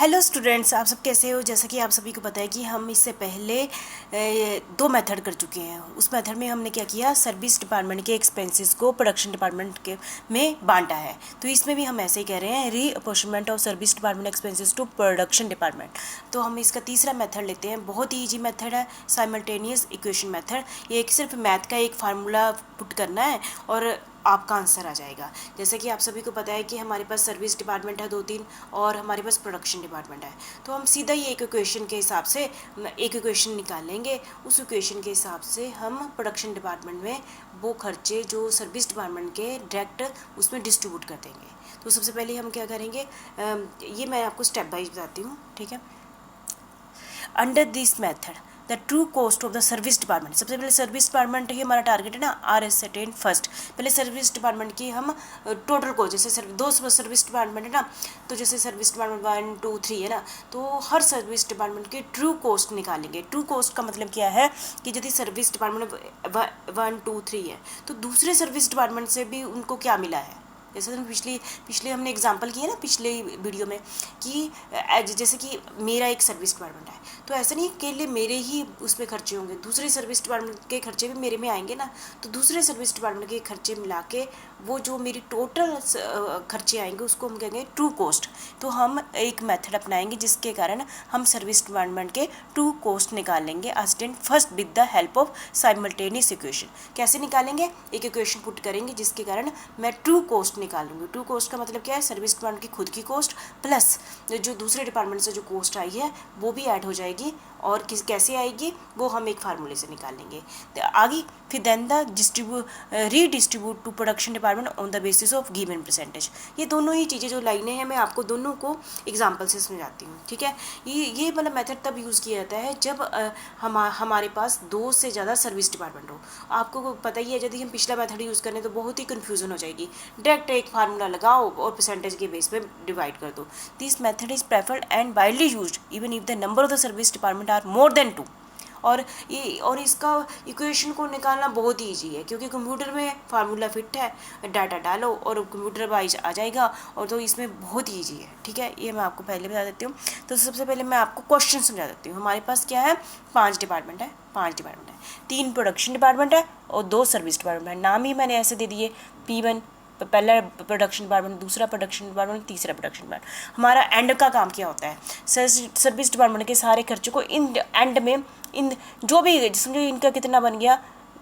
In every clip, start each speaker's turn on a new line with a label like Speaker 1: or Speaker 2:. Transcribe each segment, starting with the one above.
Speaker 1: Hello students, आप सब कैसे हो। जैसा कि आप सभी को पता है कि हम इससे पहले दो मेथड कर चुके हैं। उस मेथड में हमने क्या किया, सर्विस डिपार्टमेंट के एक्सपेंसेस को प्रोडक्शन डिपार्टमेंट के में बांटा है। तो इसमें भी हम ऐसे ही कह रहे हैं, reapportionment of service department expenses to production department. तो हम इसका तीसरा मेथड लेते हैं। बहुत ही ईजी मेथड है, साइमल्टेनियस इक्वेशन मेथड। ये एक सिर्फ मैथ का एक फार्मूला पुट करना है और आपका आंसर आ जाएगा। जैसे कि आप सभी को पता है कि हमारे पास सर्विस डिपार्टमेंट है 2-3 और हमारे पास प्रोडक्शन डिपार्टमेंट है। तो हम सीधा ही एक इक्वेशन के हिसाब से एक इक्वेशन निकालेंगे। उस इक्वेशन के हिसाब से हम प्रोडक्शन डिपार्टमेंट में वो खर्चे जो सर्विस डिपार्टमेंट के डायरेक्ट उसमें डिस्ट्रीब्यूट कर देंगे। तो सबसे पहले हम क्या करेंगे, ये मैं आपको स्टेप बाय बताती हूँ, ठीक है। Under this method the true cost of the service department, सबसे पहले सर्विस डिपार्टमेंट ही हमारा टारगेट है ना, आर एस अटेन फर्स्ट। पहले सर्विस डिपार्टमेंट की हम टोटल कॉस्ट, जैसे दो सर्विस डिपार्टमेंट है ना, तो जैसे सर्विस डिपार्टमेंट 1, 2, 3 है ना, तो हर सर्विस डिपार्टमेंट की ट्रू कॉस्ट निकालेंगे। ट्रू कॉस्ट का मतलब क्या है कि यदि सर्विस डिपार्टमेंट 1, 2, 3 है तो दूसरे सर्विस डिपार्टमेंट से भी उनको क्या मिला है। जैसे हम पिछले हमने एग्जांपल किए ना पिछले वीडियो में कि जैसे कि मेरा एक सर्विस डिपार्टमेंट है, तो ऐसा नहीं कि लिए मेरे ही उसमें खर्चे होंगे, दूसरे सर्विस डिपार्टमेंट के खर्चे भी मेरे में आएंगे ना। तो दूसरे सर्विस डिपार्टमेंट के खर्चे मिला के वो जो मेरी टोटल खर्चे आएंगे उसको हम कहेंगे ट्रू कॉस्ट। तो हम एक मेथड अपनाएंगे जिसके कारण हम सर्विस डिपार्टमेंट के ट्रू कॉस्ट निकाल लेंगे assistant first with the help of simultaneous equation. कैसे निकालेंगे, एक इक्वेशन पुट करेंगे जिसके कारण मैं ट्रू कॉस्ट निकालूंगी। ट्रू कॉस्ट का मतलब क्या है, सर्विस डिपार्टमेंट की खुद की कॉस्ट प्लस जो दूसरे डिपार्टमेंट से जो कॉस्ट आई है वो भी ऐड हो जाएगी। और कैसे आएगी वो हम एक फार्मूले से निकाल लेंगे। तो आगे फिर then the redistribute to production department on the basis of given percentage. ये दोनों ही चीज़ें जो लाइनें हैं मैं आपको दोनों को एग्जाम्पल से समझाती हूँ, ठीक है। ये वाला मेथड तब यूज़ किया जाता है जब हमारे पास 2 से ज़्यादा सर्विस डिपार्टमेंट हो। आपको पता ही है यदि हम पिछला मेथड यूज़ करें तो बहुत ही कन्फ्यूजन हो जाएगी। डायरेक्ट एक फार्मूला लगाओ और परसेंटेज के बेस पे डिवाइड कर दो। This method is preferred and widely used even if the number of the service department are more than 2। और इसका इक्वेशन को निकालना बहुत ही ईजी है क्योंकि कंप्यूटर में फार्मूला फिट है, डाटा डालो और कंप्यूटर वाइज आ जाएगा। और तो इसमें बहुत ही ईजी है, ठीक है। ये मैं आपको पहले बता देती हूँ। तो सबसे पहले मैं आपको क्वेश्चन समझा देती हूँ। हमारे पास क्या है, 5 डिपार्टमेंट है, 3 प्रोडक्शन डिपार्टमेंट है और 2 सर्विस डिपार्टमेंट है। नाम ही मैंने ऐसे दे दिए, P1 पहला प्रोडक्शन डिपार्टमेंट, दूसरा प्रोडक्शन डिपार्टमेंट, तीसरा प्रोडक्शन डिपार्टमेंट। हमारा एंड का काम क्या होता है, सर्विस डिपार्टमेंट के सारे खर्चों को इन एंड में इन जो भी समझो इनका कितना बन गया,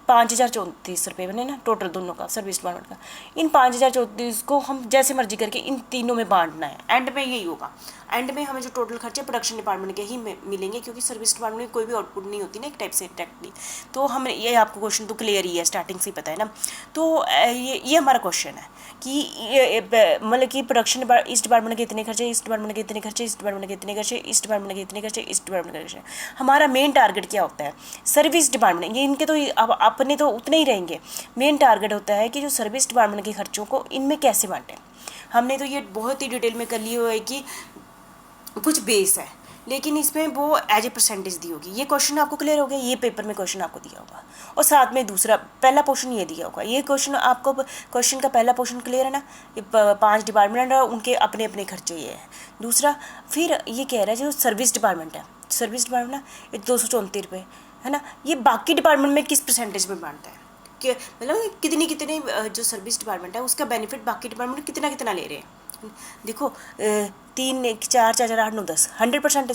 Speaker 1: 5,034 रुपये बने ना टोटल दोनों का, सर्विस डिपार्टमेंट का। इन 5,034 को हम जैसे मर्जी करके इन तीनों में बांटना है। एंड में यही होगा, एंड में हमें जो टोटल खर्चे प्रोडक्शन डिपार्टमेंट के ही मिलेंगे क्योंकि सर्विस डिपार्टमेंट में कोई भी आउटपुट नहीं होती ना एक टाइप से डायरेक्टली। तो हमें ये आपको क्वेश्चन तो क्लियर ही है, स्टार्टिंग से ही पता है ना। तो ये हमारा क्वेश्चन है कि मतलब कि प्रोडक्शन इस डिपार्टमेंट के इतने खर्चे, इस डिपार्टमेंट के इतने खर्चे, इस डिपार्टमेंट के इतने खर्चे, इस डिपार्टमेंट के इतने खर्चे, इस डिपार्टमेंट के खर्चे। हमारा मेन टारगेट क्या होता है, सर्विस डिपार्टमेंट, ये इनके तो अब अपने तो उतने ही रहेंगे। मेन टारगेट होता है कि जो सर्विस डिपार्टमेंट के खर्चों को इनमें कैसे बांटें। हमने तो ये बहुत ही डिटेल में कर लिया हुआ है कि कुछ बेस है लेकिन इसमें वो एज ए परसेंटेज दी होगी। ये क्वेश्चन आपको क्लियर हो गया, ये पेपर में क्वेश्चन आपको दिया होगा और साथ में दूसरा पहला पोर्शन ये दिया होगा। ये क्वेश्चन आपको, क्वेश्चन का पहला पोर्शन क्लियर है ना, ये 5 डिपार्टमेंट है, उनके अपने अपने खर्चे ये है। दूसरा फिर ये कह रहा है जो सर्विस डिपार्टमेंट है, सर्विस डिपार्टमेंट ना ये 234 रुपये है ना, ये बाकी डिपार्टमेंट में किस परसेंटेज में बांटता है कि मतलब कितनी जो सर्विस डिपार्टमेंट है उसका बेनिफिट बाकी डिपार्टमेंट कितना कितना ले रहे हैं। देखो 3, 4, 4, 8, 9, 10 100%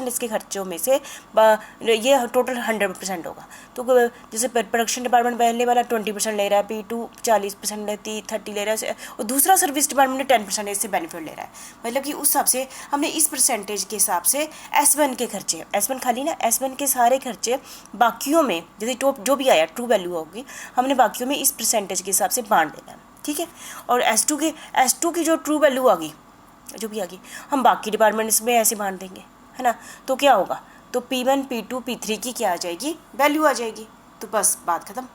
Speaker 1: इसके खर्चों में से ये टोटल 100% होगा। तो जैसे प्रोडक्शन डिपार्टमेंट पहले वाला 20% ले रहा है, P2 40% 30 ले रहा है और दूसरा सर्विस डिपार्टमेंट 10% इससे बेनिफिट ले रहा है। मतलब कि उस हिसाब से हमने इस परसेंटेज के हिसाब से S1 के खर्चे, S1 खाली ना, S1 के सारे खर्चे बाकियों में जैसे जो भी आया ट्रू वैल्यू होगी हमने बाकियों में इस परसेंटेज के हिसाब से बांट देना है, ठीक है। और S2 की जो ट्रू वैल्यू आ गई, जो भी आ गई, हम बाकी डिपार्टमेंट्स में ऐसे बांट देंगे, है ना। तो क्या होगा, तो P1, P2, P3 की क्या आ जाएगी, वैल्यू आ जाएगी। तो बस बात खत्म,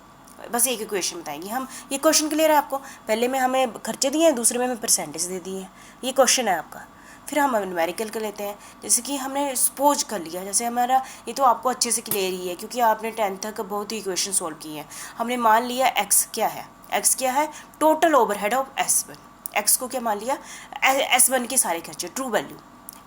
Speaker 1: बस एक इक्वेशन बताएंगे हम। ये क्वेश्चन क्लियर है आपको, पहले में हमें खर्चे दिए हैं, दूसरे में हमें परसेंटेज दे दिए हैं। ये क्वेश्चन है आपका। फिर हम न्यूमेरिकल कर लेते हैं। जैसे कि हमने सपोज कर लिया, जैसे हमारा ये तो आपको अच्छे से क्लियर ही है क्योंकि आपने 10th तक बहुत ही इक्वेशन सॉल्व की हैं। हमने मान लिया x क्या है, total overhead of S1। x को क्या मान लिया, S1 के सारे खर्चे, ट्रू वैल्यू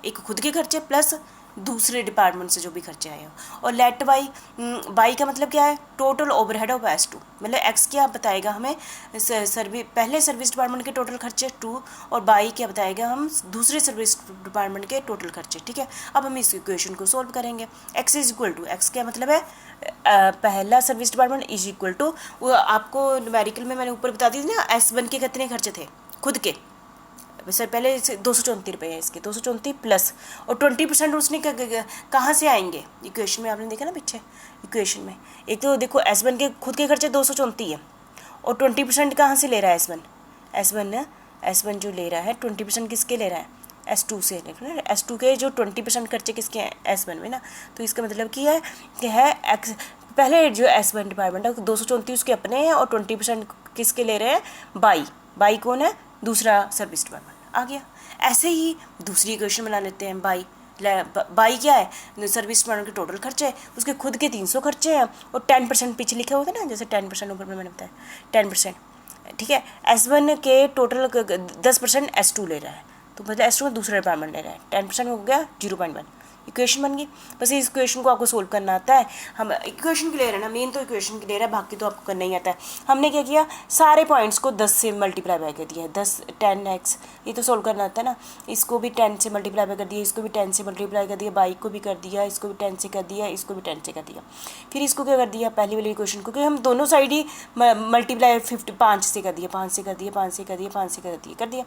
Speaker 1: एक खुद के खर्चे प्लस दूसरे डिपार्टमेंट से जो भी खर्चे आए हो। और लेट वाई, वाई का मतलब क्या है, टोटल ओवरहेड ऑफ S2, मतलब एक्स क्या बताएगा हमें, पहले सर्विस डिपार्टमेंट के टोटल खर्चे 2, और बाई क्या बताएगा हम दूसरे सर्विस डिपार्टमेंट के टोटल खर्चे। ठीक है, अब हम इस इक्वेशन को सोल्व करेंगे। X is equal to, X क्या मतलब है, पहला service department is equal to, वो आपको न्यूमेरिकल में मैंने ऊपर बता दी थी ना, S1 के कितने खर्चे थे खुद के, सर पहले 234 रुपये है इसके, 234 प्लस, और 20% उसने कहाँ से आएंगे, इक्वेशन में आपने देखा ना पीछे इक्वेशन में, एक तो देखो S1 के खुद के खर्चे 234 है, और 20% कहाँ से ले रहा है S1 जो ले रहा है 20% किसके ले रहा है, S2 से, S2 के जो 20% खर्चे किसके हैं, S1 में ना, तो इसका मतलब कि है एक्स, पहले जो S1 डिपार्टमेंट है 234 उसके अपने हैं, और 20% किसके ले रहे हैं, बाई कौन है, दूसरा सर्विस डिपार्टमेंट आ गया। ऐसे ही दूसरी इक्वेशन बना लेते हैं, बाई क्या है, सर्विस डिपार्टमेंट के टोटल खर्चे है, उसके खुद के 300 खर्चे हैं, और 10% पीछे लिखे होते हैं ना, जैसे 10% ऊपर में मैंने बताया 10%, ठीक है। S1 के टोटल 10% S2 ले रहा है, तो मतलब S2 में दूसरा डिपार्टमेंट ले रहा है, 10% हो गया 0.1, इक्वेशन बन गई। बस इस इक्वेशन को आपको सोल्व करना आता है, हम इक्वेशन क्लियर है ना, मेन तो इक्वेशन क्लियर है, बाकी तो आपको करना ही आता है। हमने क्या किया, सारे पॉइंट्स को 10 से मल्टीप्लाई बाय कर दिया, 10x, ये तो सोल्व करना आता है ना, इसको भी 10 से मल्टीप्लाई बाय कर दिया, इसको भी 10 से मल्टीप्लाई कर दिया, बाई को भी कर दिया, इसको भी 10 से कर दिया, इसको भी 10 से कर दिया, फिर इसको क्या कर दिया, पहली वाली इक्वेशन को, क्योंकि हम दोनों साइड ही मल्टीप्लाई 5 से कर दिया, 5 से कर दिया, 5 से कर दिया, 5 से कर दिया,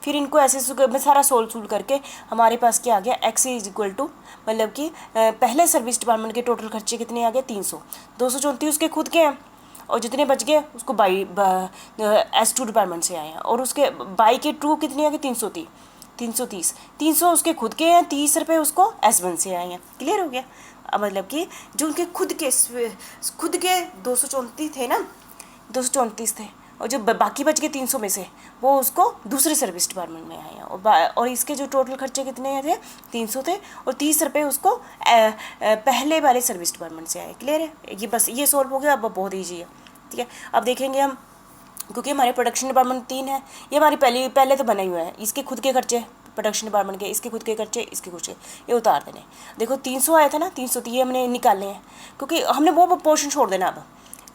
Speaker 1: फिर इनको ऐसे सारा सोल्व करके हमारे पास क्या आ गया, एक्स इज इक्वल टू, मतलब कि पहले सर्विस डिपार्टमेंट के टोटल खर्चे कितने आ गए, 300, 234 उसके खुद के हैं, और जितने बच गए उसको S2 डिपार्टमेंट से आए हैं, और उसके बाई के ट्रू कितने आ गए, 330, 300 उसके खुद के हैं, 30 रुपये उसको S1 से आए हैं। क्लियर हो गया। अब मतलब कि जो उनके खुद के 234 थे ना, 234 थे, और जो बाकी बच गए 300 में से, वो उसको दूसरे सर्विस डिपार्टमेंट में आए हैं, और इसके जो टोटल खर्चे कितने थे, 300 थे, और 30 रुपये उसको पहले वाले सर्विस डिपार्टमेंट से आए। क्लियर है, ये बस ये सोल्व हो गया। अब बहुत ईजी है, ठीक है। अब देखेंगे हम, क्योंकि हमारे प्रोडक्शन डिपार्टमेंट 3 है, ये हमारी पहले तो बना ही हुआ है, इसके खुद के खर्चे प्रोडक्शन डिपार्टमेंट के, इसके खुद के खर्चे, इसके खर्चे, ये उतार देने। देखो 300 आया था ना, 300 ये हमने निकालने हैं, क्योंकि हमने वो पोर्शन छोड़ देना। अब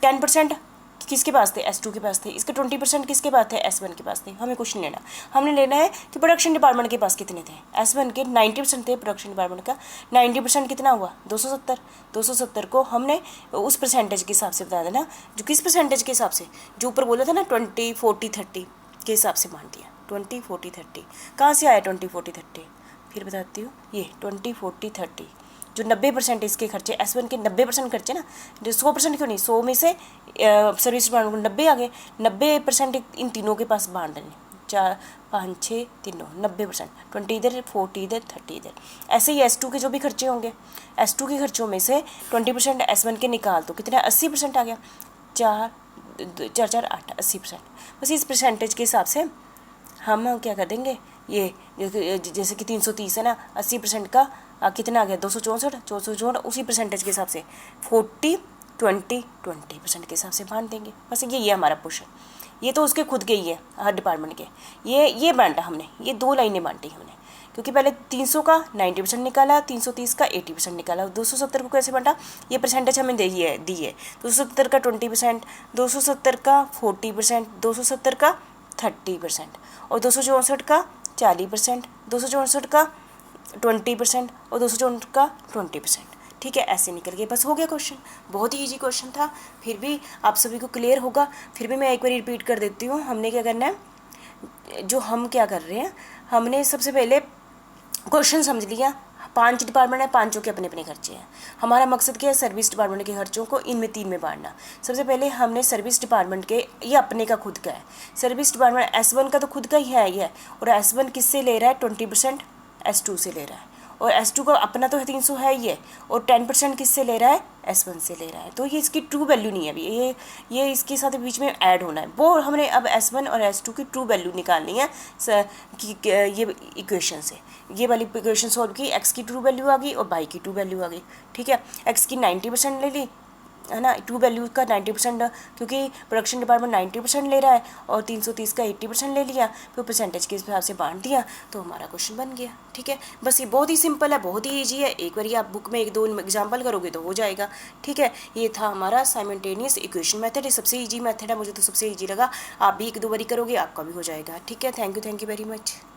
Speaker 1: 10% किसके पास थे, S2 के पास थे, इसके 20% किसके पास थे, S1 के पास थे। हमें कुछ नहीं लेना, हमने लेना है कि प्रोडक्शन डिपार्टमेंट के पास कितने थे। S1 के 90% थे, प्रोडक्शन डिपार्टमेंट का 90% कितना हुआ, 270 को हमने उस परसेंटेज के हिसाब से बता देना, जो किस परसेंटेज के हिसाब से, जो ऊपर बोला था ना 20, 40, 30 के हिसाब से बांट दिया। 20, 40, 30 कहाँ से आया 20, 40, 30, फिर बताती हूँ। ये 20, 40, 30 जो 90% इसके खर्चे, S1 के 90% खर्चे ना, जो 100% क्यों नहीं, 100 में से सर्विस डिपार्टमेंट को 90 आ गए, 90% इन तीनों के पास बांट देने, 4, 5, 6 तीनों 90%, 20 इधर, 40 इधर, 30 इधर। ऐसे ही S2 के जो भी खर्चे होंगे, S2 के खर्चों में से 20% S1 के निकाल तो कितना 80% आ गया, 4, 4, 8, 80%। बस इस परसेंटेज के हिसाब से हम क्या कर देंगे, ये जैसे कि 330 है ना, 80% का कितना आ गया, 264, उसी परसेंटेज के हिसाब से 40, 20% के हिसाब से बांट देंगे। बस ये हमारा पोर्शन, ये तो उसके खुद के ही है हर डिपार्टमेंट के। ये बांटा हमने, ये 2 लाइनें बांटी हमने, क्योंकि पहले 300 का 90% निकाला, 330 का 80% निकाला, 270 को कैसे बांटा, ये परसेंटेज हमें दी है 270 का 20%, 270 का 40%, 270 का 30%, और 264 का 40%, 264 का 20%, और 264 का 20%। ठीक है, ऐसे निकल गए। बस हो गया क्वेश्चन, बहुत ही इजी क्वेश्चन था, फिर भी आप सभी को क्लियर होगा। फिर भी मैं एक बार रिपीट कर देती हूँ। हमने क्या करना है, जो हम क्या कर रहे हैं, हमने सबसे पहले क्वेश्चन समझ लिया, 5 डिपार्टमेंट है, 5 के अपने अपने खर्चे हैं। हमारा मकसद क्या है, सर्विस डिपार्टमेंट के खर्चों को इनमें 3 में बांटना। सबसे पहले हमने सर्विस डिपार्टमेंट के, ये अपने का खुद का है, सर्विस डिपार्टमेंट S1 का तो खुद का ही है ये, और S1 किससे ले रहा है, 20% S2 से ले रहा है, और S2 का अपना तो 300 है ही है, और 10% किससे ले रहा है, S1 से ले रहा है। तो ये इसकी ट्रू वैल्यू नहीं है अभी, ये इसके साथ बीच में ऐड होना है, वो हमने अब S1 और S2 की ट्रू वैल्यू निकालनी है कि ये इक्वेशन से। ये वाली इक्वेशन सॉल्व की, x की ट्रू वैल्यू आ गई और y की ट्रू वैल्यू आ गई। ठीक है, x की 90% ले ली, है ना। टू वैल्यू का 90%, क्योंकि प्रोडक्शन डिपार्टमेंट 90% ले रहा है और 330 का 80% ले लिया, फिर परसेंटेज के हिसाब से बांट दिया, तो हमारा क्वेश्चन बन गया। ठीक है, बस ये बहुत ही सिंपल है, बहुत ही ईजी है, एक बार आप बुक में 1-2 एग्जाम्पल करोगे तो हो जाएगा। ठीक है, ये था हमारा साइमल्टेनियस इक्वेशन मेथड, ये सबसे ईजी मेथड है, मुझे तो सबसे ईजी लगा। आप भी 1-2 बारी करोगे आपका भी हो जाएगा। ठीक है, थैंक यू वेरी मच।